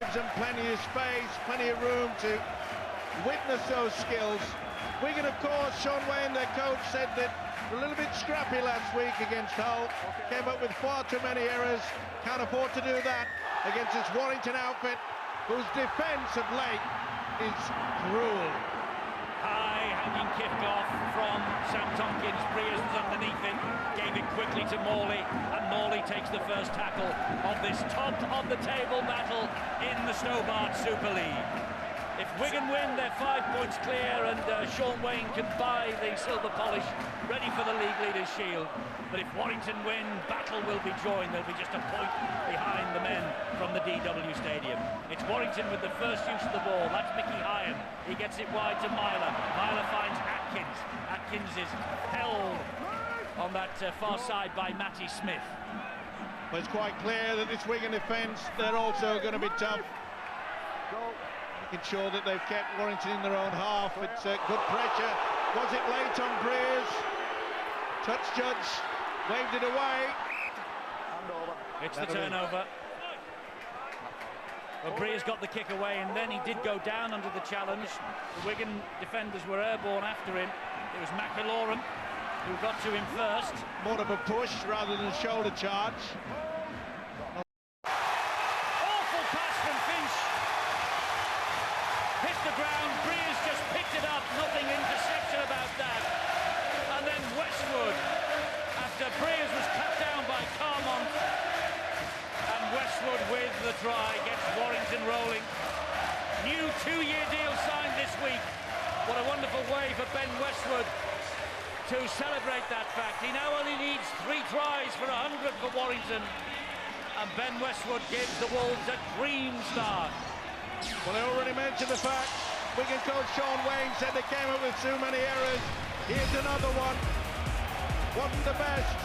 gives them plenty of space, plenty of room to witness those skills. Wigan, of course, Sean Wayne, their coach, said that a little bit scrappy last week against Hull. Came up with far too many errors. Can't afford to do that against this Warrington outfit, whose defence of late is cruel. High-hanging kick-off from Sam Tompkins. Breers was underneath it, gave it quickly to Morley, and Morley takes the first tackle of this top-of-the-table battle in the Stobart Super League. If Wigan win, they're 5 points clear, and Sean Wayne can buy the silver polish, ready for the League Leaders' Shield. But if Warrington win, battle will be joined. They'll be just a point behind the men from the DW Stadium. It's Warrington with the first use of the ball. That's Mickey Hyam. He gets it wide to Myler. Myler finds Atkins. Atkins is held on that far side by Matty Smith. Well, it's quite clear that this Wigan defence, they're also going to be tough. Making sure that they've kept Warrington in their own half. It's good pressure. Was it late on Breers? Touch judge waved it away. It's the turnover. Well, Breers got the kick away, and then he did go down under the challenge. The Wigan defenders were airborne after him. It was McIlorum who got to him first. More of a push rather than a shoulder charge. Awful pass from Finch. Hit the ground. Breers just picked it up. Nothing interception about that. And then Westwood, after Breers was cut down by Carmont, and Westwood with the try gets Warrington rolling. New 2-year deal signed this week. What a wonderful way for Ben Westwood to celebrate that fact. He now only needs 3 tries for 100 for Warrington, and Ben Westwood gives the Wolves a dream start. Well, I already mentioned the fact Wigan coach Sean Wayne said they came up with too many errors. Here's another one. Wasn't the best.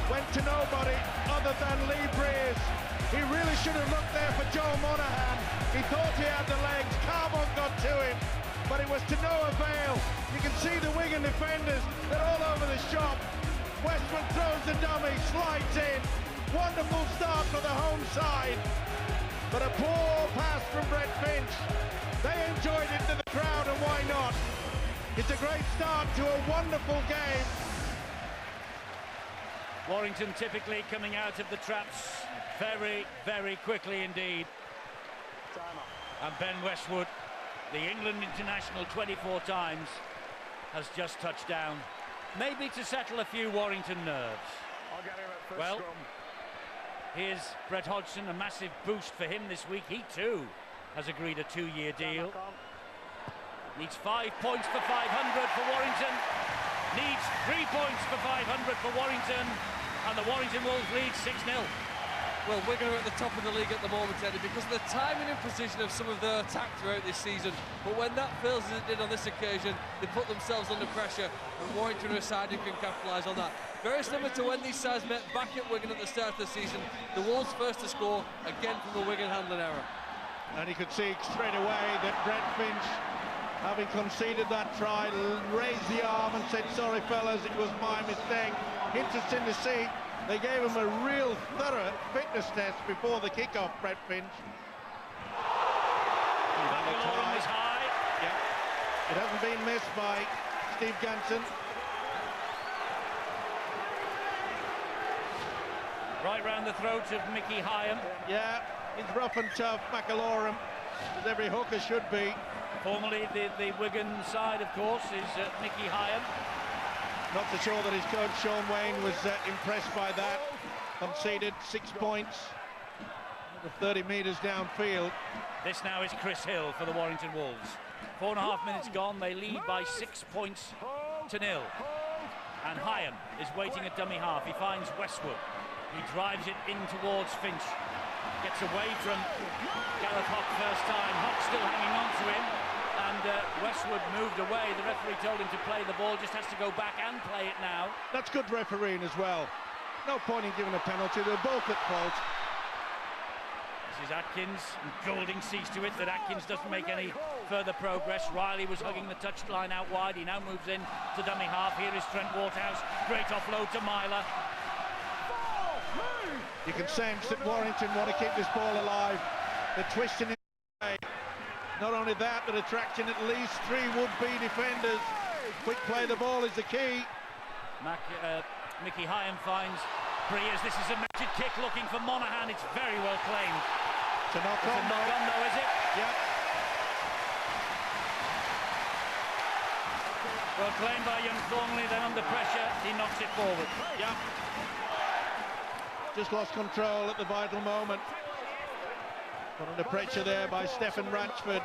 Went to nobody other than Lee Breers. He really should have looked there for Joe Monaghan. He thought he had the legs. Carmont got to him, but it was to no avail. You can see the Wigan defenders. They're all over the shop. Westwood throws the dummy, slides in. Wonderful start for the home side. But a poor pass from Brett Finch. They enjoyed it to the crowd, and why not? It's a great start to a wonderful game. Warrington typically coming out of the traps very, very quickly indeed. And Ben Westwood, the England international 24 times, has just touched down. Maybe to settle a few Warrington nerves. Well, here's Brett Hodgson, a massive boost for him this week. He too has agreed a 2-year deal. Needs 5 points for 500 for Warrington. Needs 3 points for 500 for Warrington. And the Warrington Wolves lead 6-0. Well, Wigan are at the top of the league at the moment, Eddie, because of the timing and precision of some of their attack throughout this season. But when that fails as it did on this occasion, they put themselves under pressure, and Warrington are a side who can capitalise on that. Very similar to when these sides met back at Wigan at the start of the season. The Wolves first to score, again from a Wigan handling error. And you could see straight away that Brett Finch, having conceded that try, raised the arm and said, sorry fellas, it was my mistake. Interesting to see. They gave him a real thorough fitness test before the kickoff, Brett Finch. McIlorum is high. Yeah. It hasn't been missed by Steve Ganson. Right round the throat of Mickey Hyam. Yeah, he's rough and tough, McIlorum, as every hooker should be. Formerly the Wigan side, of course, is Mickey Hyam. Not so sure that his coach Sean Wayne was impressed by that. Conceded 6 points, 30 metres downfield. This now is Chris Hill for the Warrington Wolves. 4.5 minutes gone, they lead by 6 points to 0. And Hyam is waiting at dummy half. He finds Westwood. He drives it in towards Finch. Gets away from Gareth Hock first time. Hock still hanging on to him. And Westwood moved away. The referee told him to play the ball, just has to go back and play it now. That's good refereeing as well. No point in giving a penalty, they're both at fault. This is Atkins, and Golding sees to it that Atkins doesn't make any further progress. Riley was hugging the touchline out wide. He now moves in to dummy half. Here is Trent Waterhouse. Great offload to Myler. You can sense that Warrington want to keep this ball alive. the twisting in the way. Not only that, but attracting at least 3 would-be defenders. Quick play the ball is the key. Mickey Hyam finds Breers. This is a measured kick looking for Monaghan. It's very well claimed. It's a knock-on though, is it? Yep. Well claimed by young Thornley, then under pressure, he knocks it forward. Yep. Just lost control at the vital moment. Put under pressure there by Stephen Ratchford.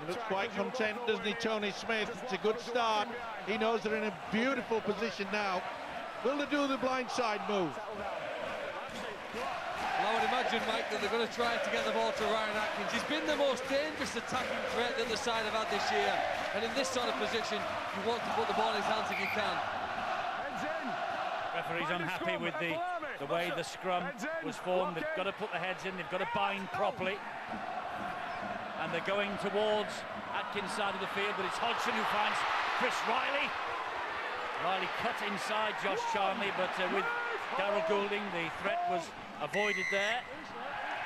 He looks quite content, doesn't he, Tony Smith? It's a good start. He knows they're in a beautiful position now. Will they do the blindside move? Well, I would imagine, Mike, that they're going to try to get the ball to Ryan Atkins. He's been the most dangerous attacking threat the other side have had this year. And in this sort of position, you want to put the ball in his hands if you can. Referee's unhappy with the way the scrum was formed. They've got to put the heads in, they've got to bind properly. And they're going towards Atkins' side of the field, but it's Hodgson who finds Chris Riley. Riley cut inside Josh Charnley, but with Darryl Goulding, the threat was avoided there.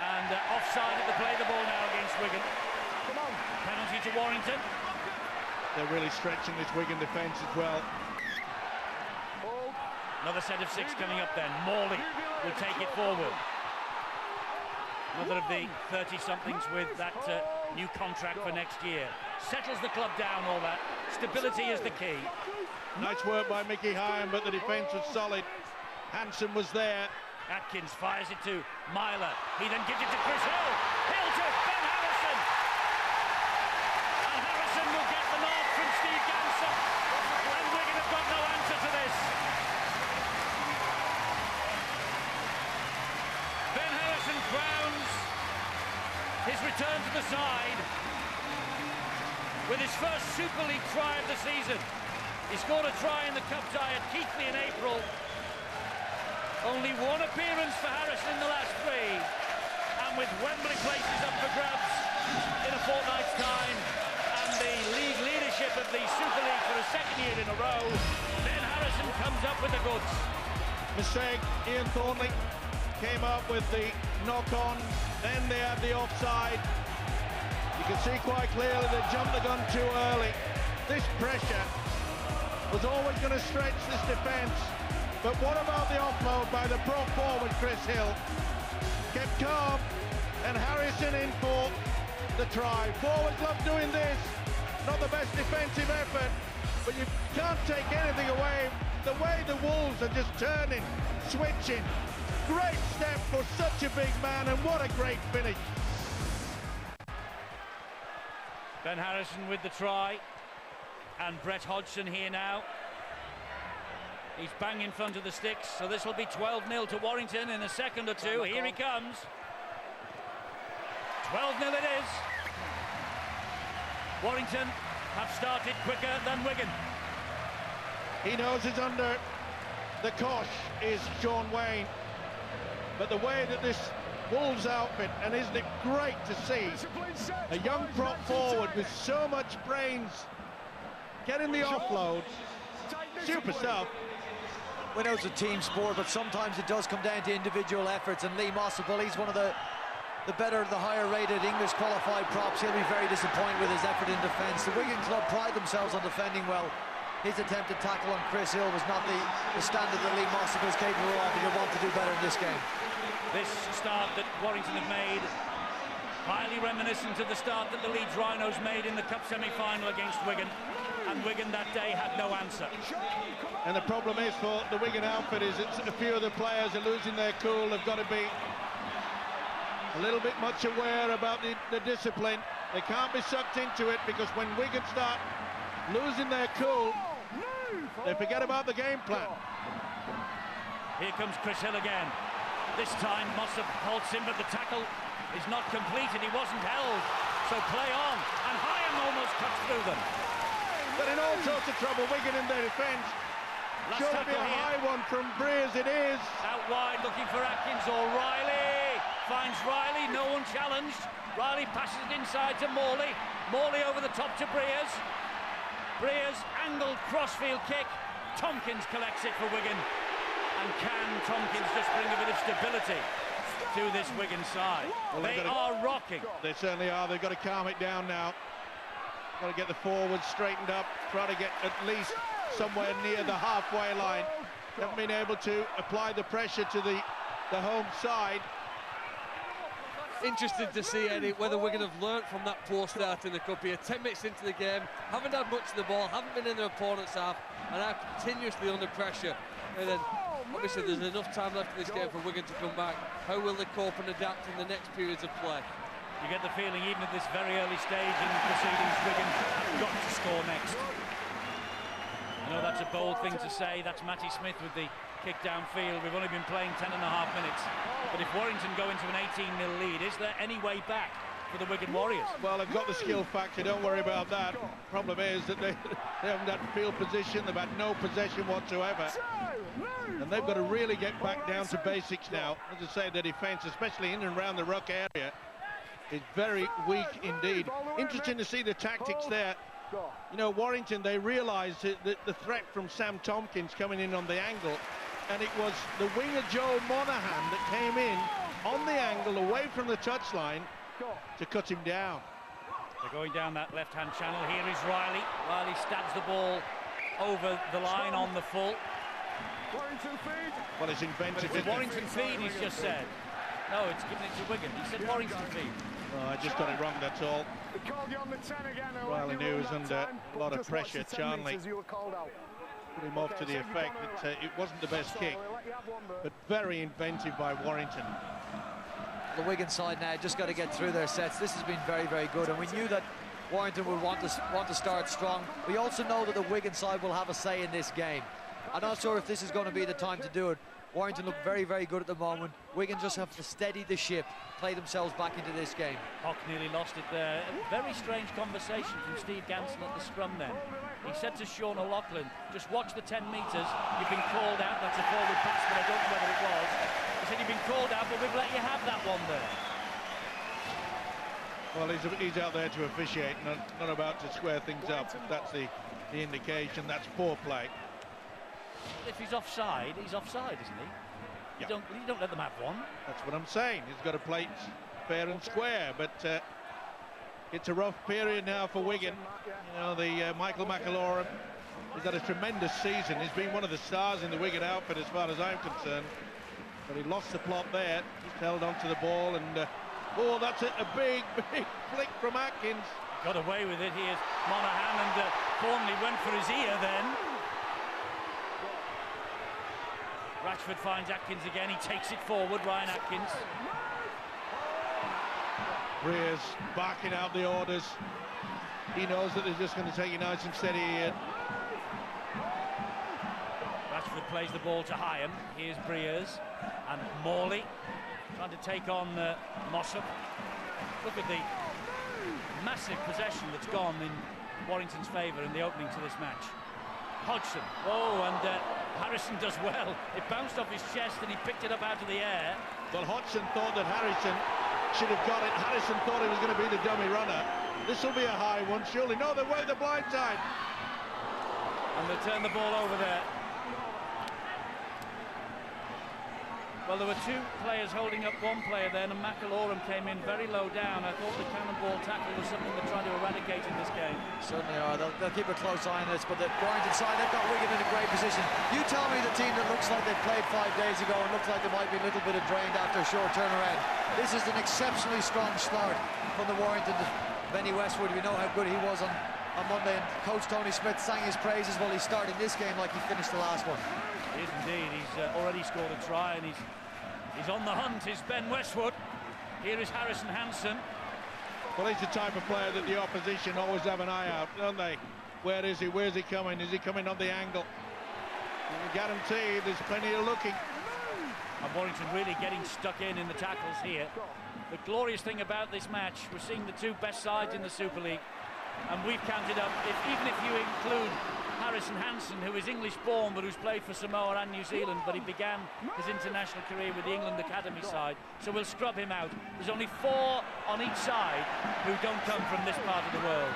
And offside at the play the ball now against Wigan. Penalty to Warrington. They're really stretching this Wigan defence as well. Another set of 6 coming up then. Morley will take it forward. Another of the 30-somethings with that new contract for next year. Settles the club down, all that. Stability is the key. Nice work by Mickey Hyam, but the defence was solid. Hanson was there. Atkins fires it to Myler. He then gives it to Chris Hill. Hill to Ben Harrison. And Harrison will get the nod from Steve Ganson. And Wigan have got no answer to this. Ben Harrison crowns his return to the side with his first Super League try of the season. He scored a try in the cup tie at Keighley in April. Only 1 appearance for Harrison in the last 3. And with Wembley places up for grabs in a fortnight's time, and the league leadership of the Super League for a 2nd year in a row, Ben Harrison comes up with the goods. Mistake, Ian Thornley came up with the knock-on, then they had the offside. You can see quite clearly they jumped the gun too early. This pressure was always going to stretch this defence. But what about the offload by the prop forward, Chris Hill? Kept calm, and Harrison in for the try. Forwards love doing this. Not the best defensive effort, but you can't take anything away. The way the Wolves are just turning, switching. Great step for such a big man, and what a great finish. Ben Harrison with the try, and Brett Hodgson here now. He's bang in front of the sticks, so this will be 12-0 to Warrington in a second or two. Here he comes. 12-0 it is. Warrington have started quicker than Wigan. He knows he's under the cosh is Sean Wayne. But the way that this Wolves outfit, and isn't it great to see a young prop forward with so much brains getting the offload. Super stuff. We know it's a team sport, but sometimes it does come down to individual efforts, and Lee Mossable, he's one of the better, the higher rated English qualified props. He'll be very disappointed with his effort in defence. The Wigan club pride themselves on defending well. His attempted tackle on Chris Hill was not the standard that Lee Mossable is capable of, and you'll want to do better in this game. This start that Warrington have made, highly reminiscent of the start that the Leeds Rhinos made in the cup semi-final against Wigan, and Wigan that day had no answer. And the problem is for the Wigan outfit is it's a few of the players are losing their cool. They've got to be a little bit much aware about the discipline. They can't be sucked into it, because when Wigan start losing their cool, they forget about the game plan. Here comes Chris Hill again. This time Mossop halts him, but the tackle is not completed. He wasn't held, so play on, and Hyam almost cuts through them. But in all sorts of trouble, Wigan in their defence. Should be a high one from Breers, it is. Out wide looking for Atkins or Riley. Finds Riley, no one challenged. Riley passes it inside to Morley. Morley over the top to Breers. Breers, angled crossfield kick. Tompkins collects it for Wigan. And can Tompkins just bring a bit of stability to this Wigan side. Well, they are rocking. They certainly are. They've got to calm it down now. Got to get the forwards straightened up, try to get at least somewhere near the halfway line. Haven't been able to apply the pressure to the home side. Interested to see, Eddie, whether Wigan have learnt from that poor start in the cup here. 10 minutes into the game, haven't had much of the ball, haven't been in their opponent's half, and are continuously under pressure. And then, obviously, there's enough time left in this game for Wigan to come back. How will they cope and adapt in the next periods of play? You get the feeling, even at this very early stage in the proceedings, Wigan have got to score next. I know that's a bold thing to say. That's Matty Smith with the kick downfield. We've only been playing 10.5 minutes. But if Warrington go into an 18-0 lead, is there any way back for the Wigan Warriors? Well, they've got the skill factor, don't worry about that. Problem is that they haven't had field position, they've had no possession whatsoever. And they've got to really get back down to basics now. As I say, the defence, especially in and around the ruck area, is very weak indeed. Interesting to see the tactics there. You know, Warrington, they realised that the threat from Sam Tompkins coming in on the angle, and it was the winger Joe Monaghan that came in on the angle away from the touchline to cut him down. They're going down that left-hand channel. Here is Riley. Riley stabs the ball over the line on the full. Well, it's inventive. But it's a Warrington feed, he's just said. No, it's giving it to Wigan. He said Warrington feed. Oh, I just got it wrong, that's all. Riley knew he was under a lot of pressure. Charnley put him off to the effect that it wasn't the best kick, but very inventive by Warrington. The Wigan side now just got to get through their sets. This has been very, very good, and we knew that Warrington would want to start strong. We also know that the Wigan side will have a say in this game. I'm not sure if this is going to be the time to do it. Warrington look very, very good at the moment. Wigan just have to steady the ship, play themselves back into this game. Hock nearly lost it there. A very strange conversation from Steve Ganson at the scrum then. He said to Sean O'Loughlin, just watch the 10 metres, you've been called out. That's a forward pass, but I don't know whether it was. He said you've been called out, but we've let you have that one there. Well, he's out there to officiate, not about to square things up. That's the indication. That's poor play. If he's offside, isn't he? Yeah. You don't let them have one. That's what I'm saying. He's got to play fair and square, but it's a rough period now for Wigan. You know, the Michael McAlorum has had a tremendous season. He's been one of the stars in the Wigan outfit as far as I'm concerned. But he lost the plot there. He's held onto the ball, and oh, that's a big flick from Atkins. Got away with it. Here's Monaghan, and Thornley went for his ear then. Rashford finds Atkins again. He takes it forward, Ryan Atkins. Breers barking out the orders. He knows that they're just going to take it nice and steady here. Rashford plays the ball to Hyam. Here's Breers and Morley trying to take on Mossop. Look at the massive possession that's gone in Warrington's favour in the opening to this match. Hodgson, oh, and Harrison does well. It bounced off his chest and he picked it up out of the air. Well, Hodgson thought that Harrison should have got it. Harrison thought it was going to be the dummy runner. This will be a high one, surely. No, they went the blind side. And they turn the ball over there. Well, there were two players holding up one player then, and McAlorum came in very low down. I thought the cannonball tackle was something they're trying to eradicate in this game. Certainly are. They'll keep a close eye on this, but the Warrington side, they've got Wigan in a great position. You tell me the team that looks like they played 5 days ago and looks like they might be a little bit drained after a short turnaround. This is an exceptionally strong start from the Warrington. Benny Westwood, we know how good he was on Monday, and Coach Tony Smith sang his praises while he started this game like he finished the last one. He is indeed. He's already scored a try, and he's on the hunt. Is Ben Westwood. Here is Harrison Hansen. Well, he's the type of player that the opposition always have an eye out, don't they? Where is he? Where's he coming? Is he coming on the angle? You can guarantee there's plenty of looking. And Warrington really getting stuck in the tackles here. The glorious thing about this match, we're seeing the two best sides in the Super League, and we've counted up, even if you include Harrison Hansen, who is English-born but who's played for Samoa and New Zealand, but he began his international career with the England Academy side, so we'll scrub him out. There's only 4 on each side who don't come from this part of the world.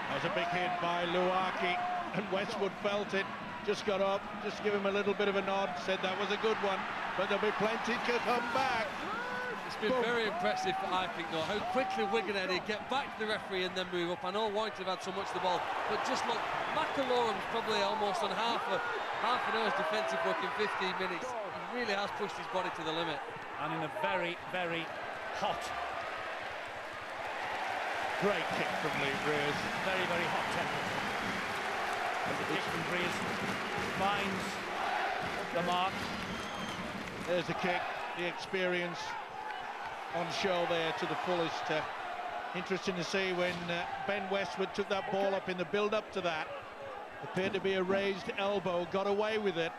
That was a big hit by Luaki, and Westwood felt it, just got up, just give him a little bit of a nod, said that was a good one, but there'll be plenty to come back. It's been very impressive, I think, though, how quickly Wigan get back to the referee and then move up. I know Warrington have had so much of the ball, but just look, McAloram's probably almost on half an hour's defensive work in 15 minutes. He really has pushed his body to the limit. And in a very, very hot, Great kick from Lee Breers. very, very hot temper. And the kick from Breers finds the mark. There's the kick, the experience on show there to the fullest. Interesting to see when Ben Westwood took that ball up in the build-up to that. Appeared to be a raised elbow, got away with it.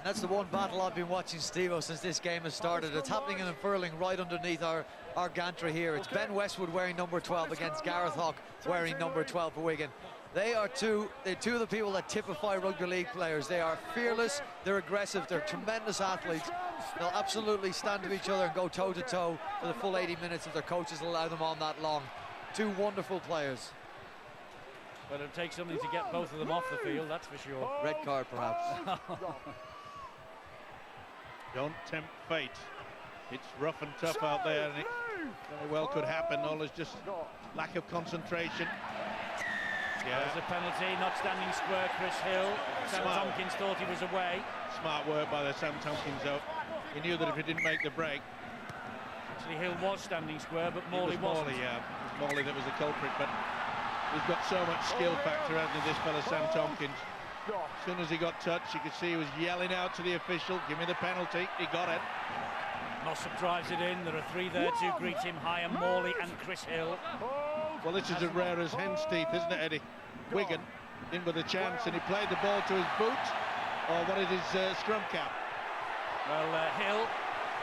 That's the one battle I've been watching, Steve-O, since this game has started. It's happening in unfurling right underneath our gantry here. It's Ben Westwood wearing number 12 against Gareth Hawke wearing number 12 for Wigan. They're two of the people that typify rugby league players. They are fearless, they're aggressive, they're tremendous athletes. They'll absolutely stand to each other and go toe-to-toe for the full 80 minutes if their coaches allow them on that long. Two wonderful players. But it'll take something to get both of them off the field, that's for sure. Red card, perhaps. Don't tempt fate. It's rough and tough out there, and it very well could happen. All is just lack of concentration. Yeah. There's a penalty, not standing square, Chris Hill. Sam Tompkins thought he was away. Smart work by the Sam Tompkins, though. He knew that if he didn't make the break... Actually, Hill was standing square, but Morley wasn't. Morley, yeah. It was Morley that was the culprit, but he's got so much skill factor, hasn't he, this fella, Sam Tompkins. As soon as he got touched, you could see he was yelling out to the official, give me the penalty. He got it. Mossop drives it in. There are three there to greet him, Hyam, Morley and Chris Hill. Well, this is as rare as hen's teeth, isn't it, Eddie? Wigan in with a chance, and he played the ball to his boot, or what is his scrum cap? Well, Hill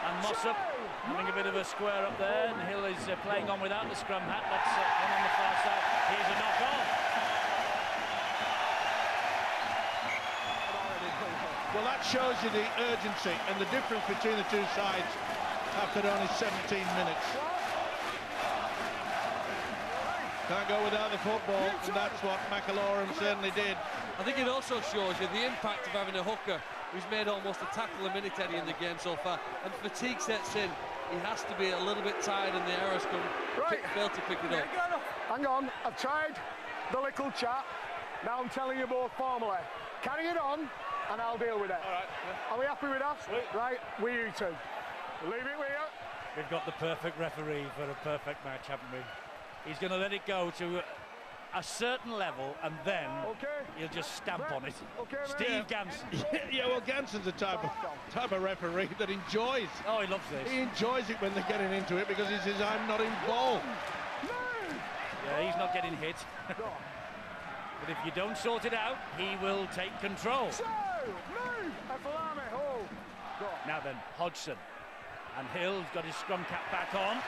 and Mossop having a bit of a square up there, and Hill is playing on without the scrum hat. That's one on the far side. Here's a knock-on. Well, that shows you the urgency and the difference between the two sides after only 17 minutes. Can't go without the football, and that's what McAloram certainly did. I think it also shows you the impact of having a hooker who's made almost a tackle a minute, Eddie, in the game so far, and fatigue sets in. He has to be a little bit tired, and the errors come. Fail to pick it up. Hang on, I've tried the little chat. Now I'm telling you both formally. Carry it on, and I'll deal with it. All right. Are we happy with that? Sweet. Right, we you two. Leave it with you. We've got the perfect referee for a perfect match, haven't we? He's going to let it go to a certain level, and then he'll just stamp on it. Steve Ganson. Yeah, well, Ganson's the type of referee that enjoys. Oh, he loves this. He enjoys it when they're getting into it because he says, I'm not involved. Yeah, he's not getting hit. But if you don't sort it out, he will take control. Now then, Hodgson. And Hill's got his scrum cap back on.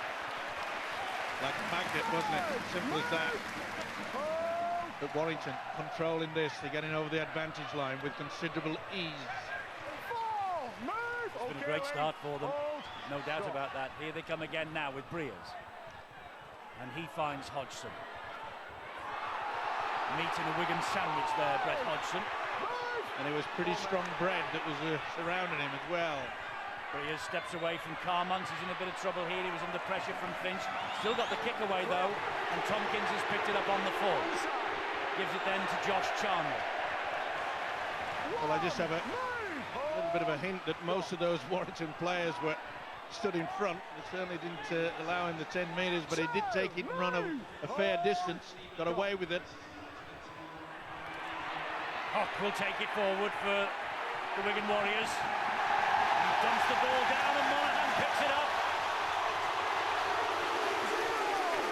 Like a magnet, wasn't it? Simple as that. But Warrington controlling this. They're getting over the advantage line with considerable ease. It's been a great start for them. No doubt about that. Here they come again now with Breers. And he finds Hodgson. Meat in a Wigan sandwich there, Brett Hodgson. And it was pretty strong bread that was surrounding him as well. Breers steps away from Carmont. He's in a bit of trouble here. He was under pressure from Finch. Still got the kick away though, and Tompkins has picked it up on the full. Gives it then to Josh Chandler. Well, I just have a little bit of a hint that most of those Warrington players were stood in front. They certainly didn't allow him the 10 metres, but he did take it and run a fair distance. Got away with it. Hawke will take it forward for the Wigan Warriors. He dumps the ball down and Monaghan picks it up.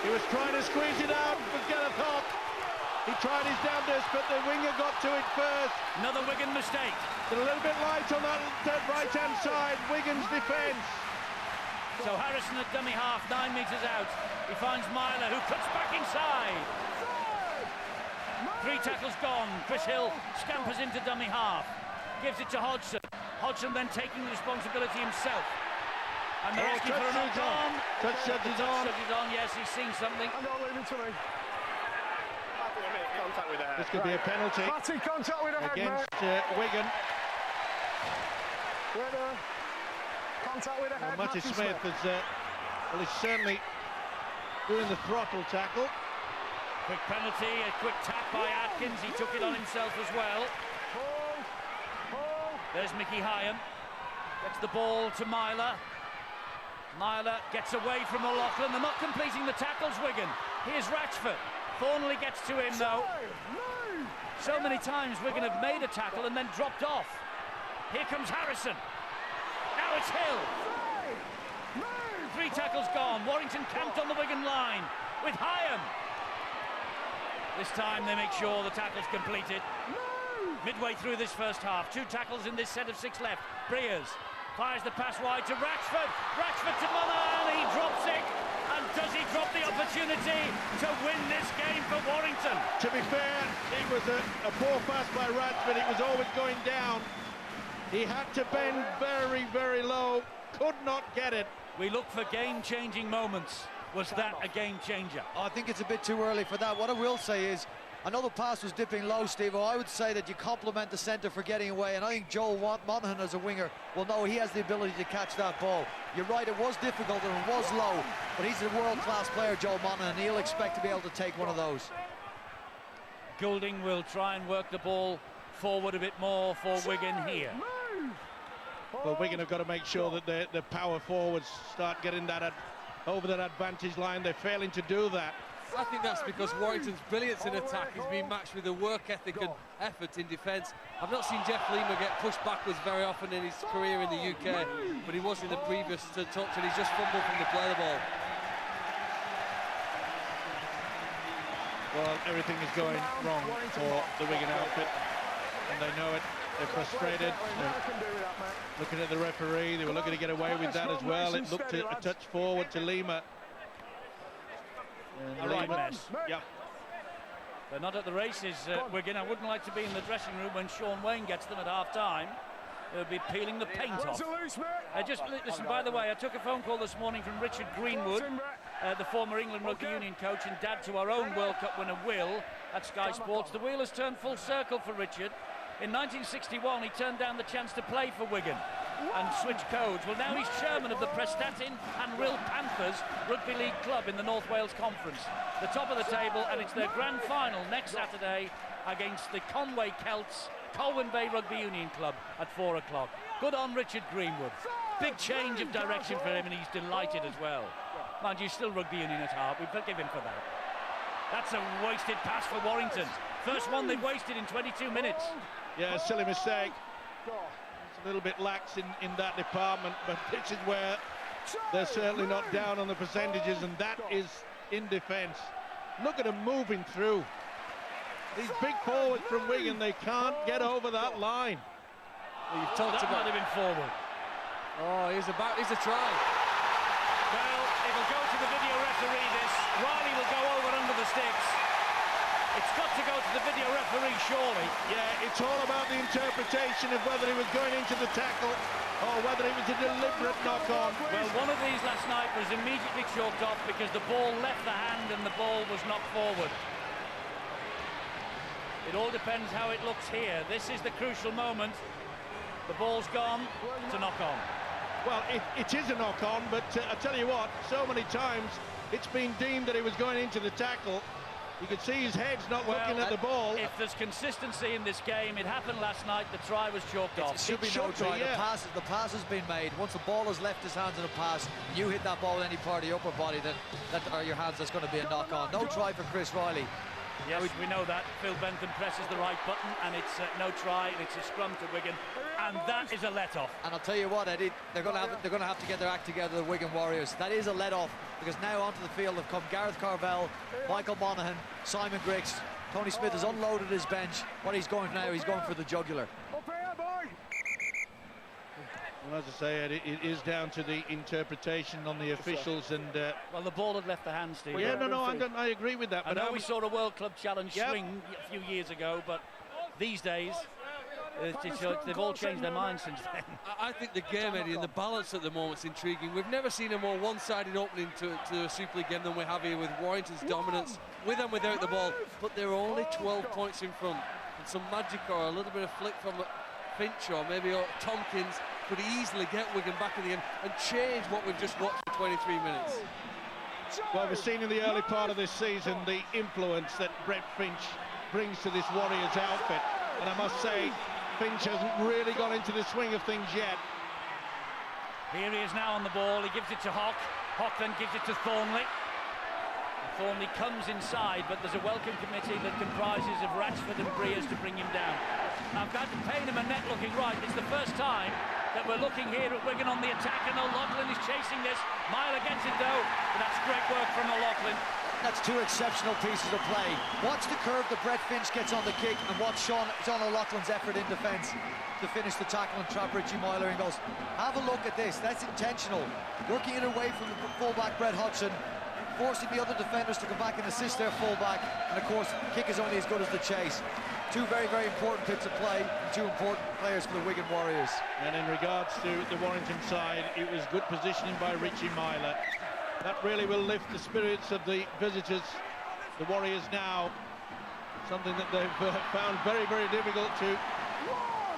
He was trying to squeeze it out with Gareth Hawke. He tried his damnedest, but the winger got to it first. Another Wigan mistake. They're a little bit light on that right-hand side, Wigan's defence. So Harrison at dummy half, 9 metres out. He finds Myler, who cuts back inside. 3 tackles gone. Chris Hill scampers into dummy half. Gives it to Hodgson. Hodgson then taking the responsibility himself. And they're asking for a knock-on. Touch judges on. Yes, he's seen something. Hang on, leave it to me. Contact with the head. This could be a penalty Matty, contact with the head, against mate. Wigan. Contact with the head, Matty Smith has Well, he's certainly doing the throttle tackle. Quick penalty, a quick tap by Atkins. He took it on himself as well. There's Mickey Hyam. Gets the ball to Myler. Myler gets away from O'Loughlin. They're not completing the tackles, Wigan. Here's Ratchford. Thornley gets to him, though. So many times Wigan have made a tackle and then dropped off. Here comes Harrison. Now it's Hill. 3 tackles gone. Warrington camped on the Wigan line with Hyam. This time they make sure the tackle's completed. Midway through this first half, 2 tackles in this set of 6 left. Breers fires the pass wide to Ratchford. Ratchford to Monaghan. He drops it. And does he drop the opportunity to win this game for Warrington? To be fair, it was a poor pass by Ratchford. It was always going down. He had to bend very, very low. Could not get it. We look for game-changing moments. Was that a game changer? I think it's a bit too early for that. What I will say is, I know the pass was dipping low, Steve. I would say that you compliment the centre for getting away, and I think Joel Monaghan as a winger will know he has the ability to catch that ball. You're right, it was difficult and it was low, but he's a world-class player, Joel Monaghan. He'll expect to be able to take one of those. Goulding will try and work the ball forward a bit more for Wigan here. Well, Wigan have got to make sure that the power forwards start getting that over that advantage line. They're failing to do that. I think that's because Warrington's brilliance in attack is being matched with the work ethic and effort in defence. I've not seen Jeff Lima get pushed backwards very often in his career in the UK, but he was in the previous touch, and he's just fumbled from the play of the ball. Well, everything is going wrong for the Wigan outfit, and they know it. They're frustrated. They're looking at the referee. They were looking to get away with that as well. It looked a touch forward to Lima. A right mess. Yep. They're not at the races, Wigan. I wouldn't like to be in the dressing room when Sean Wayne gets them at half-time. They'll be peeling the paint off. Just listen, by the way, I took a phone call this morning from Richard Greenwood, the former England Rugby Union coach and dad to our own World Cup winner, Will, at Sky Sports. The wheel has turned full circle for Richard. In 1961, he turned down the chance to play for Wigan and switch codes. Well, now he's chairman of the Prestatyn and Rhyl Panthers Rugby League Club in the North Wales Conference. The top of the table, and it's their grand final next Saturday against the Conway Celts, Colwyn Bay Rugby Union Club at 4 o'clock. Good on Richard Greenwood. Big change of direction for him, and he's delighted as well. Mind you, still rugby union at heart. We forgive him for that. That's a wasted pass for Warrington. First one they've wasted in 22 minutes. Yeah, silly mistake. It's a little bit lax in that department, but this is where they're certainly not down on the percentages, and that is in defence. Look at them moving through. These big forwards from Wigan, they can't get over that line. Well, you've talked that about might have been forward. Oh, he's a try. Well, it'll go to the video referee, this. Riley will go over under the sticks. It's got to go to the video referee, surely. Yeah, it's all about the interpretation of whether he was going into the tackle or whether it was a deliberate knock-on. Well, one of these last night was immediately chalked off because the ball left the hand and the ball was knocked forward. It all depends how it looks here. This is the crucial moment. The ball's gone. It's a knock-on. Well, it is a knock-on, but I tell you what, so many times it's been deemed that he was going into the tackle. You could see his head's not looking at the ball. If there's consistency in this game, it happened last night, the try was chalked off. It should be no try. Yeah. The pass has been made. Once the ball has left his hands in a pass, and you hit that ball with any part of your upper body, then or your hands, that's going to be a knock-on. No try for Chris Riley. Yes, we know that. Phil Bentham presses the right button, and it's no try, and it's a scrum to Wigan, and that is a let-off. And I'll tell you what, Eddie, they're going to have to get their act together, the Wigan Warriors. That is a let-off, because now onto the field have come Gareth Carvell, Michael Monaghan, Simon Griggs. Tony Smith has unloaded his bench. What he's going for now, he's going for the jugular. Well, as I say, it is down to the interpretation on the officials, and well, the ball had left the hand, Steve. Well, yeah, I agree with that. I know we saw a World Club Challenge swing a few years ago, but these days they've all changed their minds since then. I think the game, Eddie, and the balance at the moment is intriguing. We've never seen a more one-sided opening to a Super League game than we have here, with Warrington's dominance with and without the ball, but they're only 12 points in front, and some magic or a little bit of flick from Finch or maybe Tompkins could easily get Wigan back in the end and change what we've just watched for 23 minutes. Well, we've seen in the early part of this season the influence that Brett Finch brings to this Warriors outfit. And I must say, Finch hasn't really got into the swing of things yet. Here he is now on the ball. He gives it to Hock. Hock then gives it to Thornley. Thornley comes inside, but there's a welcome committee that comprises of Ratchford and Breers to bring him down. Now, Payne and net looking right. It's the first time that we're looking here at Wigan on the attack, and O'Loughlin is chasing this. Myler gets it though, but that's great work from O'Loughlin. That's two exceptional pieces of play. Watch the curve that Brett Finch gets on the kick, and watch John O'Loughlin's effort in defence to finish the tackle and trap Richie Myler, and goes, have a look at this, that's intentional. Working it away from the fullback Brett Hodgson, forcing the other defenders to come back and assist their fullback, and of course, kick is only as good as the chase. Two very, very important bits of play, and two important players for the Wigan Warriors. And in regards to the Warrington side, it was good positioning by Richie Myler. That really will lift the spirits of the visitors. The Warriors now, something that they've found very, very difficult to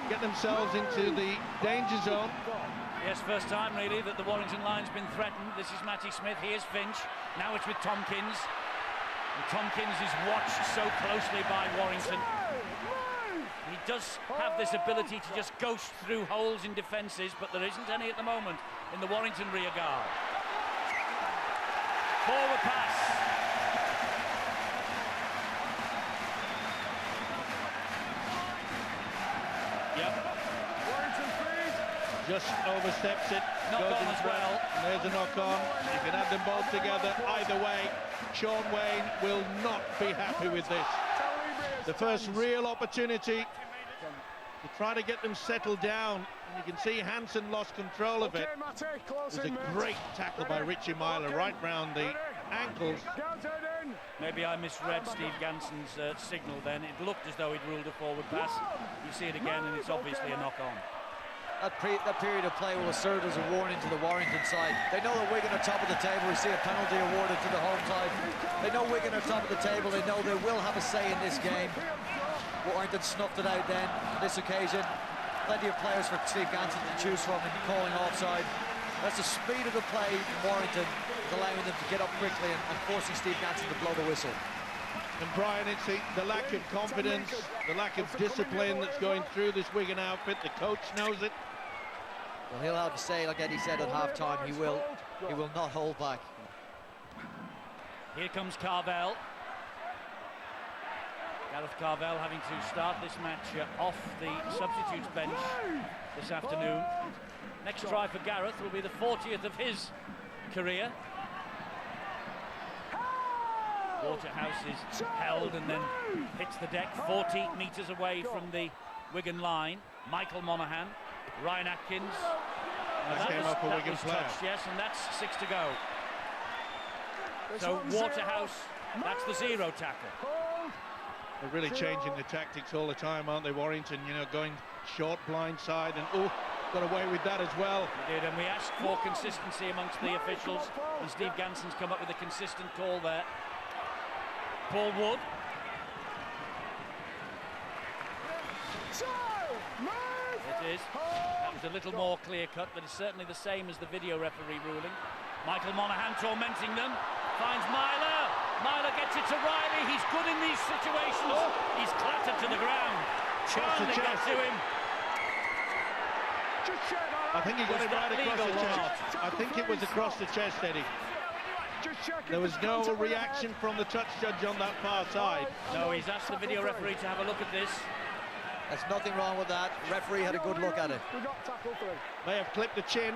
get themselves into the danger zone. Yes, first time really that the Warrington line's been threatened. This is Matty Smith, here's Finch. Now it's with Tompkins. And Tompkins is watched so closely by Warrington. He does have this ability to just ghost through holes in defences, but there isn't any at the moment in the Warrington rear guard. Forward pass. Yep. Warrington freeze. Just oversteps it. Knock goes on in as front. well. And there's a knock on. You can add them both together. Either way, Sean Wayne will not be happy with this. The first real opportunity to try to get them settled down. And you can see Hansen lost control of it. It was a great tackle by Richie Myler right round the ankles. Maybe I misread Steve Ganson's signal then. It looked as though he'd ruled a forward pass. You see it again and it's obviously a knock-on. That period of play will serve as a warning to the Warrington side. They know that Wigan are top of the table. We see a penalty awarded to the home side. They know Wigan are top of the table. They know they will have a say in this game. Warrington snuffed it out then on this occasion. Plenty of players for Steve Ganson to choose from in calling offside. That's the speed of the play from Warrington, allowing them to get up quickly and forcing Steve Ganson to blow the whistle. And Brian, it's the lack of confidence, the lack of discipline that's going through this Wigan outfit. The coach knows it. Well, he'll have to say, like Eddie said at half-time, he will not hold back. Here comes Carvel. Gareth Carvel having to start this match off the substitutes bench this afternoon. Next try for Gareth will be the 40th of his career. Waterhouse is held and then hits the deck 40 metres away from the Wigan line. Michael Monaghan, Ryan Atkins. That came up a Wigan player. Touched, yes, and that's 6 to go. So Waterhouse, that's the zero tackle. They're really changing the tactics all the time, aren't they, Warrington? You know, going short, blind side, and got away with that as well. He did, and we asked for consistency amongst the officials, and Steve Ganson's come up with a consistent call there. Paul Wood. It is. That was a little more clear-cut, but it's certainly the same as the video referee ruling. Michael Monaghan tormenting them. Finds Myler. Myler gets it to Riley. He's good in these situations. He's clattered to the ground. Charlie got to him. I think he got it right across the chest. I think it was across the chest, Eddie. There was no reaction from the touch judge on that far side. No, he's asked the video referee to have a look at this. There's nothing wrong with that. The referee had a good look at it. May have clipped the chin.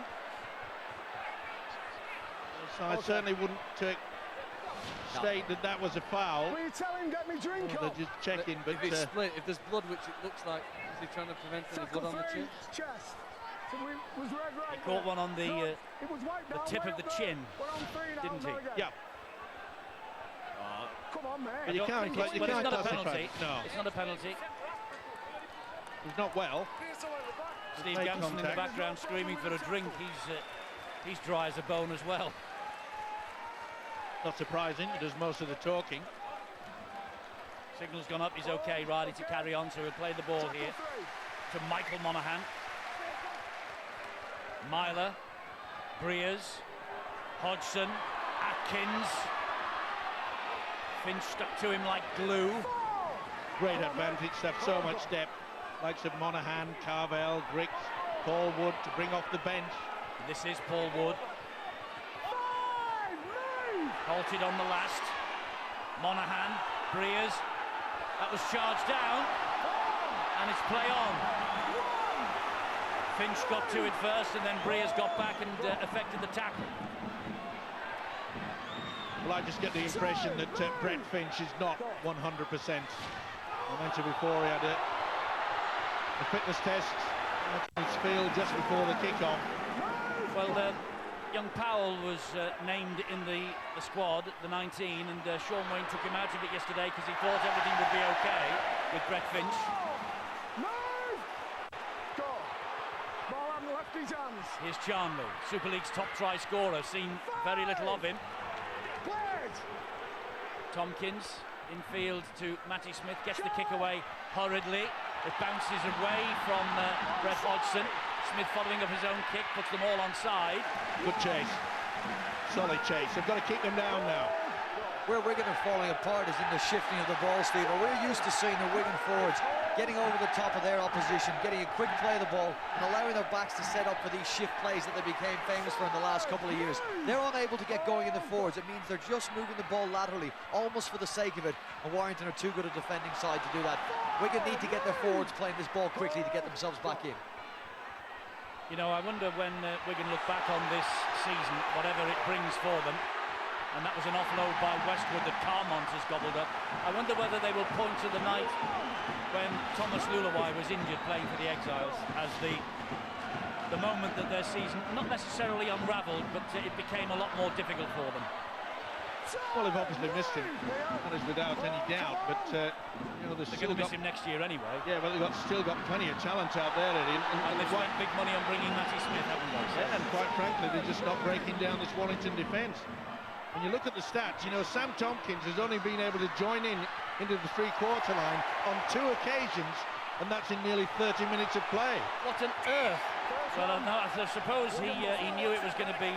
So I certainly wouldn't state that that was a foul. Will you tell him get me drink They're just checking, but if it's split, if there's blood, which it looks like, is he trying to prevent any blood on the chin? He caught one on the tip of the chin, didn't he? Yeah. Come on, mate. But you can't But it's not a classify penalty. it. No, It's not a penalty. he's not well. Steve Made Ganson in the contact. background screaming for a drink. He's dry as a bone as well. Not surprising. He does most of the talking. Signal's gone up. He's okay, Riley, to carry on. So he'll play the ball here to Michael Monaghan. Myler, Breers, Hodgson, Atkins. Finch stuck to him like glue. Great advantage to have so much depth. Likes of Monaghan, Carvel, Griggs, Paul Wood to bring off the bench. This is Paul Wood. Halted on the last. Monaghan, Breers. That was charged down. And it's play on. Finch got to it first and then Breers got back and affected the tackle. Well, I just get the impression that Brett Finch is not 100%. I mentioned before he had a fitness test at his field just before the kick-off. Well, young Powell was named in the squad, the 19, and Sean Wayne took him out of it yesterday because he thought everything would be okay with Brett Finch. Here's Charnley, Super League's top try scorer, seen very little of him. Tompkins infield to Matty Smith, gets the kick away hurriedly. It bounces away from Brett Hodgson. Smith following up his own kick, puts them all onside. Good chase, solid chase. They've got to keep them down now. Where Wigan are falling apart is in the shifting of the ball, Steve. We're used to seeing the Wigan forwards getting over the top of their opposition, getting a quick play of the ball and allowing their backs to set up for these shift plays that they became famous for in the last couple of years. They're unable to get going in the forwards. It means they're just moving the ball laterally, almost for the sake of it, and Warrington are too good a defending side to do that. Wigan need to get their forwards playing this ball quickly to get themselves back in. You know, I wonder when Wigan look back on this season, whatever it brings for them, and that was an offload by Westwood that Carmont has gobbled up. I wonder whether they will point to the night when Thomas Lulawai was injured playing for the Exiles as the moment that their season not necessarily unravelled, but it became a lot more difficult for them. Well, they've obviously missed him, that is without any doubt, but you know, they're going to miss him next year anyway. Yeah, but they've still got plenty of talent out there, Eddie. And they've spent big money on bringing Matty Smith, haven't they? Yeah, and quite frankly, they're just not breaking down this Warrington defence. When you look at the stats, you know, Sam Tompkins has only been able to join into the three-quarter line on 2 occasions, and that's in nearly 30 minutes of play. What on earth? Well, no, I suppose he knew it was going to be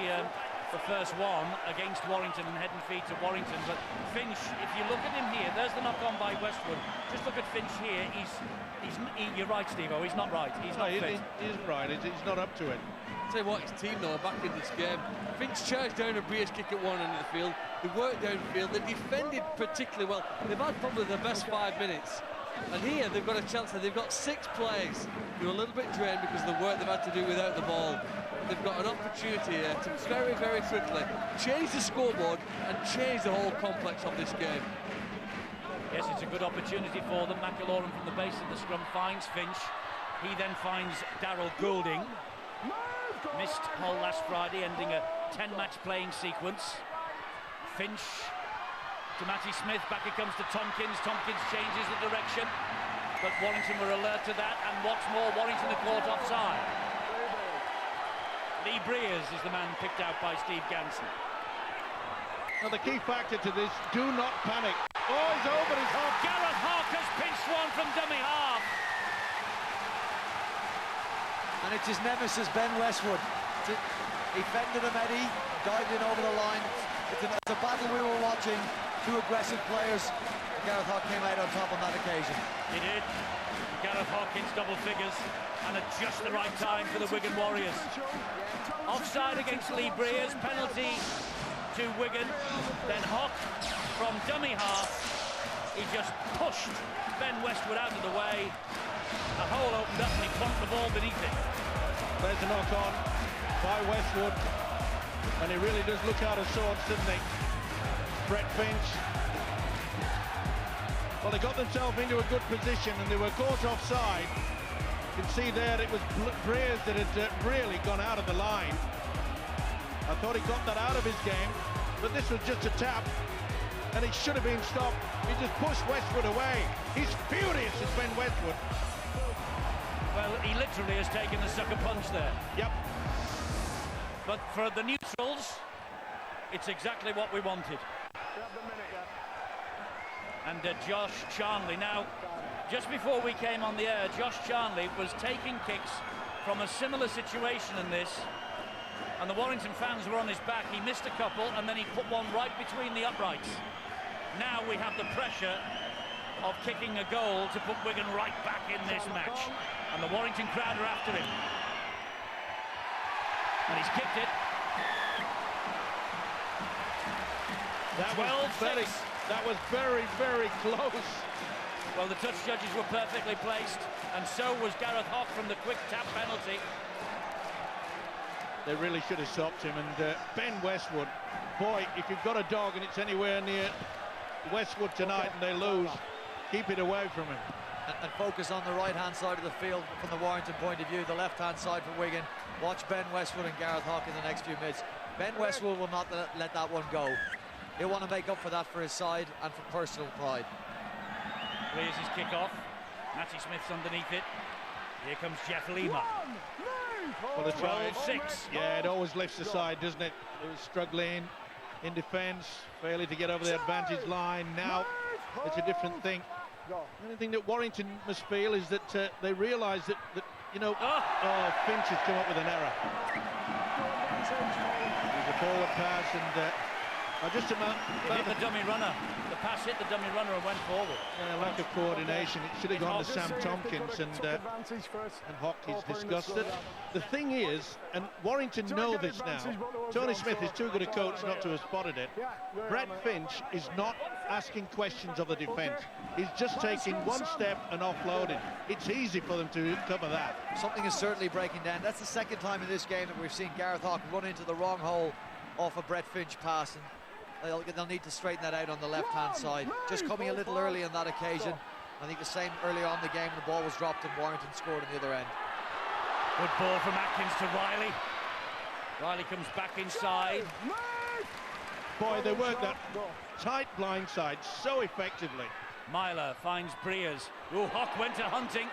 the first one against Warrington and head and feet to Warrington, but Finch, if you look at him here, there's the knock-on by Westwood. Just look at Finch here. You're right, Steve-O, he's not right. He's not fit. He isn't right. He's not up to it. Tell you what, his team though back in this game. Finch charged down a Breers kick at one end of the field. They worked downfield. They defended particularly well. They've had probably the best 5 minutes. And here they've got a chance. They've got 6 players who are a little bit drained because of the work they've had to do without the ball. They've got an opportunity here to very, very quickly change the scoreboard and change the whole complex of this game. Yes, it's a good opportunity for them. McIlaurin from the base of the scrum finds Finch. He then finds Darryl Goulding. Missed Hull last Friday, ending a 10-match playing sequence. Finch to Matty Smith, back it comes to Tompkins. Tompkins changes the direction, but Warrington were alert to that, and what's more, Warrington are caught offside. Lee Breers is the man picked out by Steve Ganson. Now the key factor to this, do not panic. Oh, he's over his half. Gareth Harker's pinched one from dummy half. And it's his nemesis, Ben Westwood. He fended him, Eddie, dived in over the line. It's a battle we were watching. 2 aggressive players. Gareth Hawk came out on top on that occasion. He did. Gareth Hawkins double figures, and at just the right time for the Wigan Warriors. Offside against Lee Breers, penalty to Wigan. Then Hawk from dummy half. He just pushed Ben Westwood out of the way. The hole opened up and he plunked the ball beneath it. There's a knock-on by Westwood, and he really does look out of sorts, doesn't he? Brett Finch. Well, they got themselves into a good position and they were caught offside. You can see there it was Breers that had really gone out of the line. I thought he got that out of his game, but this was just a tap, and he should have been stopped. He just pushed Westwood away. He's furious, as Ben Westwood. Well, he literally has taken the sucker punch there. Yep. But for the neutrals, it's exactly what we wanted. And Josh Charnley, now, just before we came on the air, Josh Charnley was taking kicks from a similar situation in this, and the Warrington fans were on his back. He missed a couple, and then he put one right between the uprights. Now we have the pressure of kicking a goal to put Wigan right back in this match, and the Warrington crowd are after him. And he's kicked it. That was very, very close. Well, the touch judges were perfectly placed, and so was Gareth Hock from the quick tap penalty. They really should have stopped him. And Ben Westwood, boy, if you've got a dog and it's anywhere near Westwood tonight and they lose, keep it away from him. And focus on the right-hand side of the field from the Warrington point of view, the left-hand side for Wigan. Watch Ben Westwood and Gareth Hock in the next few minutes. Ben Westwood will not let that one go. He'll want to make up for that for his side and for personal pride. Here's his kick-off. Matty Smith's underneath it. Here comes Jeff Lima. Well, the 12-6. Yeah, it always lifts the side, doesn't it? It was struggling in defence, failing to get over the advantage line. Now it's a different thing. The only thing that Warrington must feel is that they realise that you know, Finch has come up with an error. There's a forward pass, and just about hit the dummy runner. The pass hit the dummy runner and went forward. Lack of coordination. It should have gone to Sam Tompkins, and Hock is disgusted. The thing is, and Warrington know this now, Tony Smith is too good a coach not to have spotted it. Brett Finch is not asking questions of the defence. He's just taking one step and offloading. It's easy for them to cover that. Something is certainly breaking down. That's the second time in this game that we've seen Gareth Hock run into the wrong hole off a Brett Finch pass, and they'll need to straighten that out on the left-hand side. Just coming a little early on that occasion. I think the same earlier on in the game when the ball was dropped and Warrington scored on the other end. Good ball from Atkins to Riley. Riley comes back inside. Boy, they worked that tight blindside so effectively. Myler finds Breers. Oh, Hock went to hunting.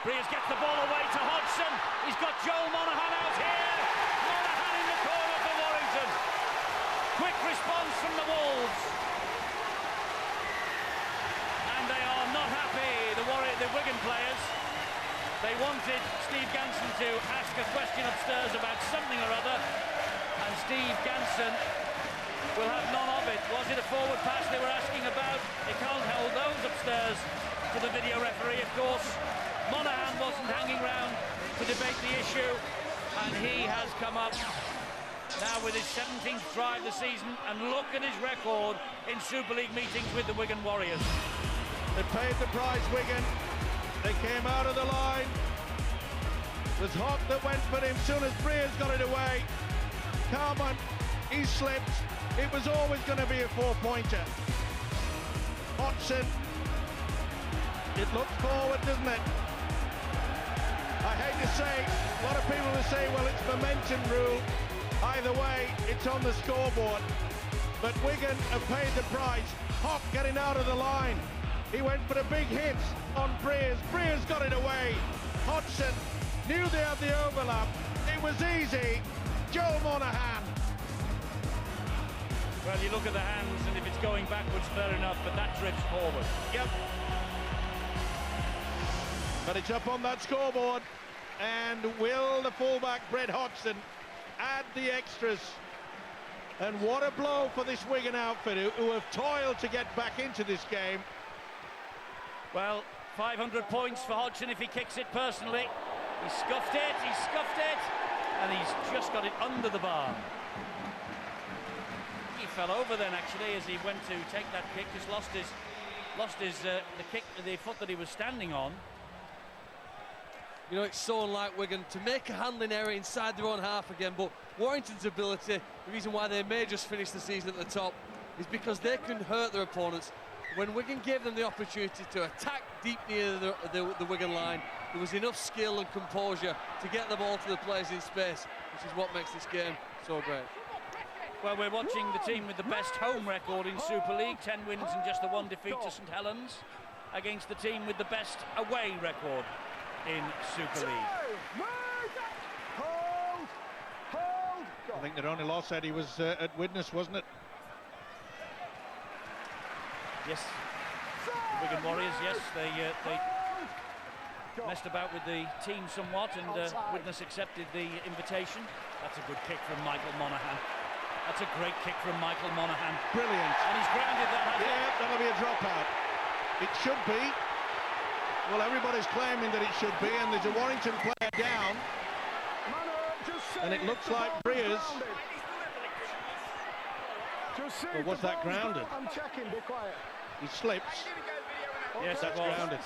Breers gets the ball away to Hodgson. He's got Joel Monaghan out here. Monaghan in the corner for Warrington. Quick response from the Wolves. And they are not happy, the Wigan players. They wanted Steve Ganson to ask a question upstairs about something or other, and Steve Ganson will have none of it. Was it a forward pass they were asking about? They can't hold those upstairs to the video referee, of course. Monaghan wasn't hanging round to debate the issue, and he has come up now with his 17th try of the season, and look at his record in Super League meetings with the Wigan Warriors. They paid the price, Wigan. They came out of the line. It was Hock that went for him. Soon as Breers got it away, Carman, he slipped. It was always going to be a four-pointer. Hodgson, it looks forward, doesn't it? I hate to say, a lot of people will say, well, it's momentum rule. Either way, it's on the scoreboard. But Wigan have paid the price. Hock getting out of the line. He went for a big hit on Breers. Breers got it away. Hodgson knew they had the overlap. It was easy. Joel Monaghan. Well, you look at the hands, and if it's going backwards, fair enough, but that drifts forward. Yep. But it's up on that scoreboard. And will the fullback, Brett Hodgson, add the extras? And what a blow for this Wigan outfit, who have toiled to get back into this game. Well, 500 points for Hodgson if he kicks it personally. He scuffed it, and he's just got it under the bar. He fell over then, actually, as he went to take that kick. Just lost the foot that he was standing on. You know, it's so unlike Wigan to make a handling error inside their own half again, but Warrington's ability, the reason why they may just finish the season at the top, is because they can hurt their opponents. When Wigan gave them the opportunity to attack deep near the Wigan line, there was enough skill and composure to get the ball to the players in space, which is what makes this game so great. Well, we're watching the team with the best home record in Super League, 10 wins and just the 1 defeat to St Helens, against the team with the best away record in Super League. I think their only loss, Eddie, was at Widnes, wasn't it? Yes, the Wigan Warriors, yes, messed about with the team somewhat, and Widnes accepted the invitation. That's a good kick from Michael Monaghan. That's a great kick from Michael Monaghan. Brilliant. And he's grounded that, hasn't he? Yeah, that'll be a dropout. It should be. Well, everybody's claiming that it should be, and there's a Warrington player down. And it looks like Briers. Well, was that grounded? I'm checking, be quiet. He slips. Yes, That's it was. grounded.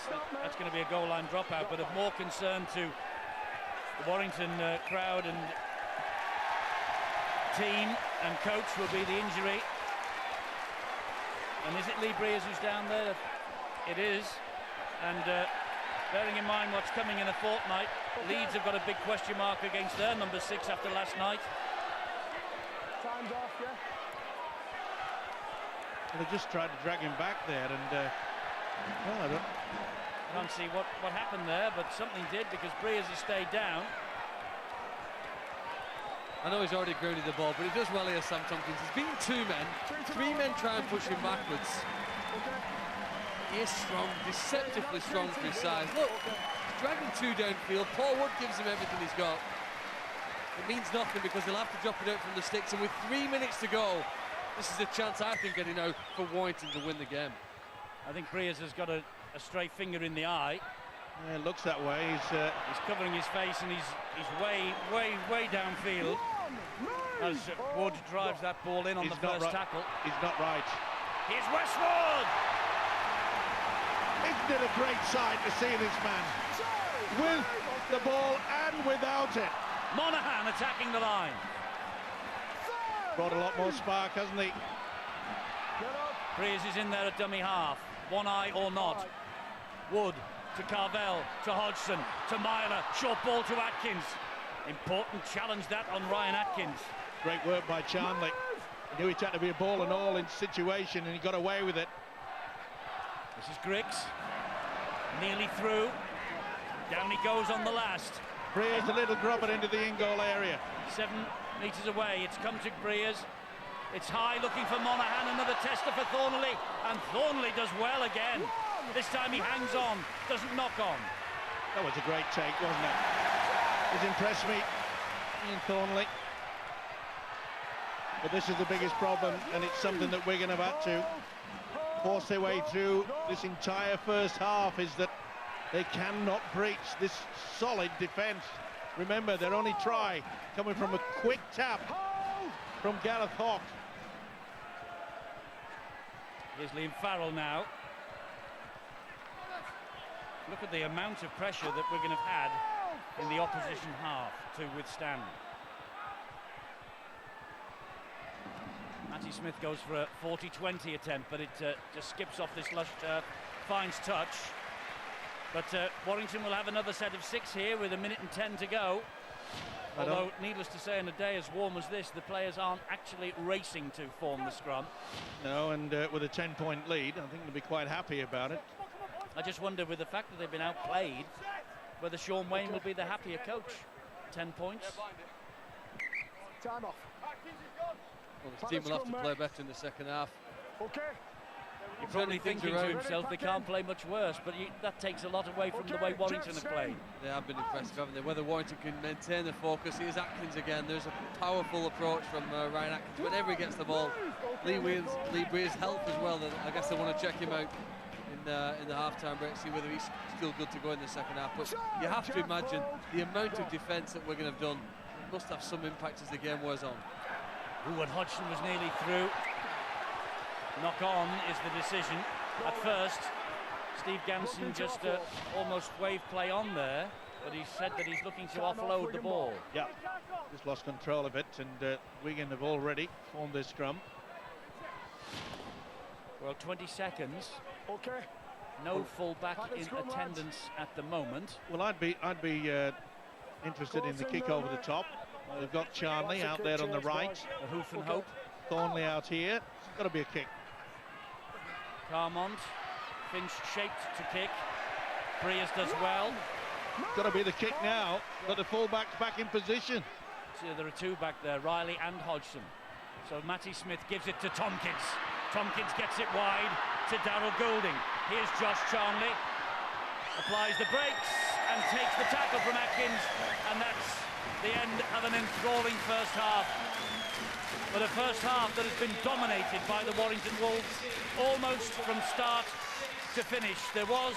That's going to be a goal line dropout, but of more concern to the Warrington crowd and team and coach will be the injury. And is it Lee Briers who's down there? It is. And bearing in mind what's coming in a fortnight, Leeds have got a big question mark against their number 6 after last night. Time's off, yeah? They just tried to drag him back there, and well, I Can't see what happened there, but something did, because Briers has stayed down. I know he's already grounded the ball, but he does well here, Sam Tompkins. He's beaten 2 men. 3 men try and push him backwards. He is strong, deceptively strong for his size. Look, dragging 2 downfield. Paul Wood gives him everything he's got. It means nothing because he'll have to drop it out from the sticks, and with 3 minutes to go, this is a chance, I think, getting out for Warrington to win the game. I think Briers has got a stray finger in the eye. Yeah, it looks that way. He's covering his face, and he's way downfield as Wood drives that ball in on the first tackle. He's not right. Here's Westwood! Isn't it a great sight to see this man with the ball and without it? Monaghan attacking the line. Brought a lot more spark, hasn't he? Briers is in there at dummy half. One eye or not. Wood to Carvel, to Hodgson, to Myler. Short ball to Atkins. Important challenge that on Ryan Atkins. Great work by Charnley. He knew it had to be a ball and all in situation, and he got away with it. This is Griggs. Nearly through. Down he goes on the last. Briers a little grubber into the in-goal area. 7 metres away. It's come to Briers. It's high, looking for Monaghan. Another tester for Thornley, and Thornley does well again. This time he hangs on, doesn't knock on. That was a great take, wasn't it? It's impressed me, Ian Thornley. But this is the biggest problem, and it's something that Wigan have had to force their way through this entire first half, is that they cannot breach this solid defence. Remember, their only try coming from a quick tap from Gareth Hawke. Here's Liam Farrell now. Look at the amount of pressure that Wigan have had in the opposition half to withstand. Matty Smith goes for a 40-20 attempt, but it just skips off this lush turf, finds touch. But Warrington will have another set of 6 here with 1 minute and 10 to go. Although, needless to say, on a day as warm as this, the players aren't actually racing to form the scrum. No, and with a 10-point lead, I think they'll be quite happy about it. I just wonder, with the fact that they've been outplayed, whether Sean Wayne will be the happier coach. 10 points. Time off. Well, the team will have to play better in the second half. Okay. You're probably thinking to himself, they can't play much worse, but that takes a lot away from the way Warrington have played. They have been impressive, haven't they? Whether Warrington can maintain the focus. Here's Atkins again. There's a powerful approach from Ryan Atkins. Whenever he gets the ball, Lee Briers' health as well. I guess they want to check him out in the half-time break, see whether he's still good to go in the second half. But you have to imagine the amount of defence that Wigan have done must have some impact as the game wears on. Ooh, and Hodgson was nearly through. Knock on is the decision. At first, Steve Ganson just almost waved play on there, but he said that he's looking to offload the ball. Yeah, just lost control of it, and Wigan have already formed their scrum. Well, 20 seconds. Okay. No full-back in attendance at the moment. Well, I'd be interested in the kick over the top. They've got Charnley out there on the right. A hoof and hope. Thornley out here. It's got to be a kick. Carmont. Finch shaped to kick. Briers does well. Got to be the kick now. Got the full-backs back in position. So there are 2 back there, Riley and Hodgson. So Matty Smith gives it to Tompkins. Tompkins gets it wide to Darryl Goulding. Here's Josh Charnley. applies the brakes and takes the tackle from Atkins, and that's the end of an enthralling first half. But a first half that has been dominated by the Warrington Wolves almost from start to finish. There was